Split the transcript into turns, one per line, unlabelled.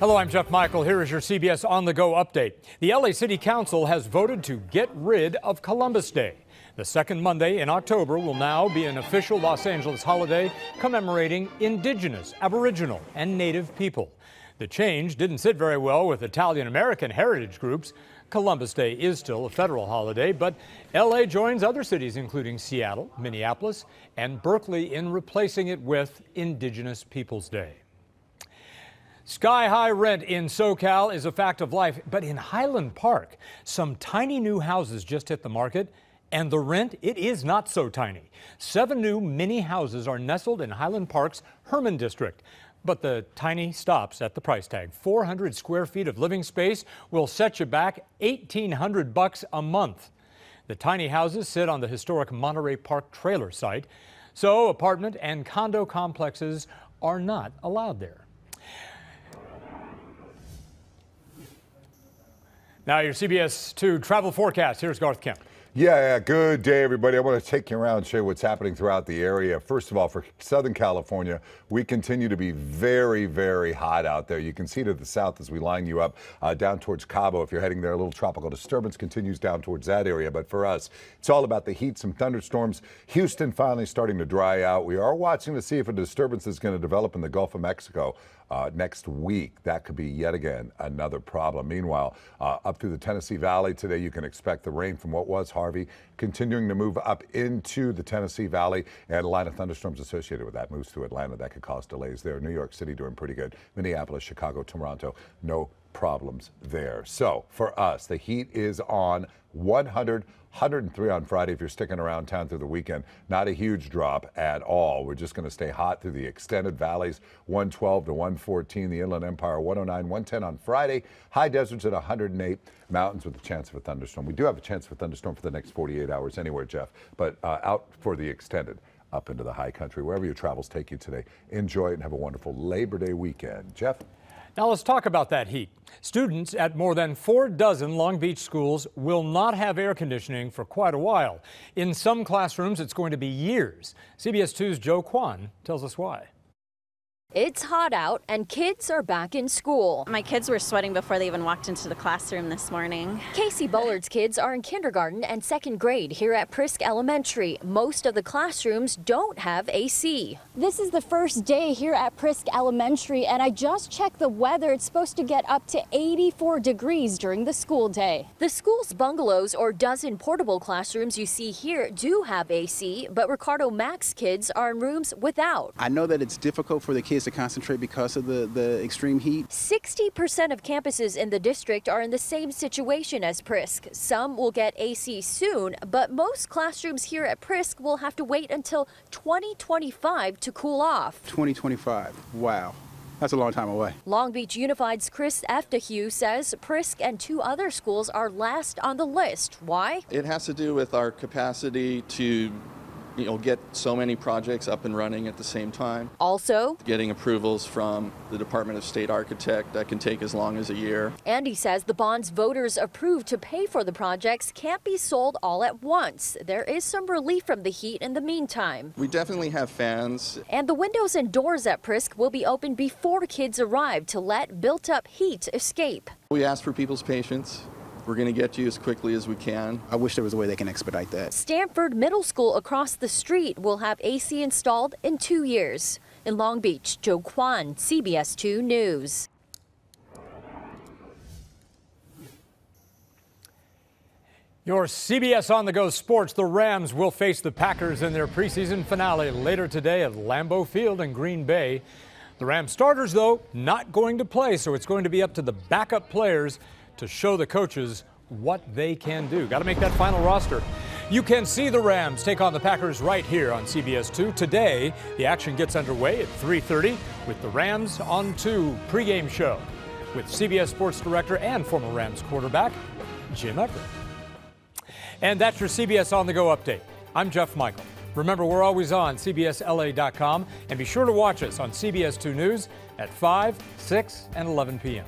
Hello, I'm Jeff Michael. Here is your CBS On The Go update. The LA City Council has voted to get rid of Columbus Day. The second Monday in October will now be an official Los Angeles holiday commemorating Indigenous, Aboriginal, and Native people. The change didn't sit very well with Italian-American heritage groups. Columbus Day is still a federal holiday, but LA joins other cities including Seattle, Minneapolis, and Berkeley in replacing it with Indigenous Peoples Day. Sky-high rent in SoCal is a fact of life, but in Highland Park, some tiny new houses just hit the market, and the rent, it is not so tiny. 7 new mini houses are nestled in Highland Park's Herman District. But the tiny stops at the price tag. 400 square feet of living space will set you back $1,800 a month. The tiny houses sit on the historic Monterey Park trailer site, so apartment and condo complexes are not allowed there. Now your CBS 2 travel forecast. Here's Garth Kemp.
Yeah, good day, everybody. I want to take you around and show you what's happening throughout the area. First of all, for Southern California, we continue to be very, very hot out there. You can see to the south as we line you up down towards Cabo. If you're heading there, a little tropical disturbance continues down towards that area. But for us, it's all about the heat, some thunderstorms. Houston finally starting to dry out. We are watching to see if a disturbance is going to develop in the Gulf of Mexico next week. That could be yet again another problem. Meanwhile, up through the Tennessee Valley today, you can expect the rain from what was Harvey continuing to move up into the Tennessee Valley, and a line of thunderstorms associated with that moves through Atlanta. That could cause delays there. New York City doing pretty good. Minneapolis, Chicago, Toronto, no problems there. So for us, the heat is on 103 on Friday if you're sticking around town through the weekend. Not a huge drop at all. We're just going to stay hot through the extended valleys, 112 to 114, the Inland Empire 109, 110 on Friday, high deserts at 108, mountains with a chance of a thunderstorm. We do have a chance of a thunderstorm for the next 48 hours anywhere, Jeff, but out for the extended up into the high country. Wherever your travels take you today, enjoy it and have a wonderful Labor Day weekend. Jeff?
Now let's talk about that heat. Students at more than 4 dozen Long Beach schools will not have air conditioning for quite a while. In some classrooms, it's going to be years. CBS 2's Joe Kwan tells us why.
It's hot out and kids are back in school.
My kids were sweating before they even walked into the classroom this morning.
Casey Bullard's kids are in kindergarten and 2nd grade here at Prisk Elementary. Most of the classrooms don't have AC.
This is the first day here at Prisk Elementary, and I just checked the weather. It's supposed to get up to 84 degrees during the school day.
The school's bungalows or dozen portable classrooms you see here do have AC, but Ricardo Mack's kids are in rooms without.
I know that it's difficult for the kids to concentrate because of the extreme heat.
60% of campuses in the district are in the same situation as Prisk. Some will get AC soon, but most classrooms here at Prisk will have to wait until 2025 to cool off.
2025, wow. That's a long time away.
Long Beach Unified's Chris Eftahue says Prisk and 2 other schools are last on the list. Why?
It has to do with our capacity to get so many projects up and running at the same time.
Also,
getting approvals from the Department of State Architect, that can take as long as a year.
Andy says the bonds voters approved to pay for the projects can't be sold all at once. There is some relief from the heat in the meantime.
We definitely have fans.
And the windows and doors at Prisk will be open before kids arrive to let built-up heat escape.
We ask for people's patience. We're going to get to you as quickly as we can.
I wish there was a way they can expedite that.
Stanford Middle School across the street will have AC installed in 2 years. In Long Beach, Joe Kwan, CBS 2 News.
Your CBS On The Go sports. The Rams will face the Packers in their preseason finale later today at Lambeau Field in Green Bay. The Rams starters, though, not going to play, so it's going to be up to the backup players to show the coaches what they can do. Got to make that final roster. You can see the Rams take on the Packers right here on CBS 2. Today, the action gets underway at 3:30 with the Rams on 2 pregame show with CBS Sports Director and former Rams quarterback Jim Everett. And that's your CBS On The Go update. I'm Jeff Michael. Remember, we're always on CBSLA.com, and be sure to watch us on CBS 2 News at 5, 6, and 11 p.m.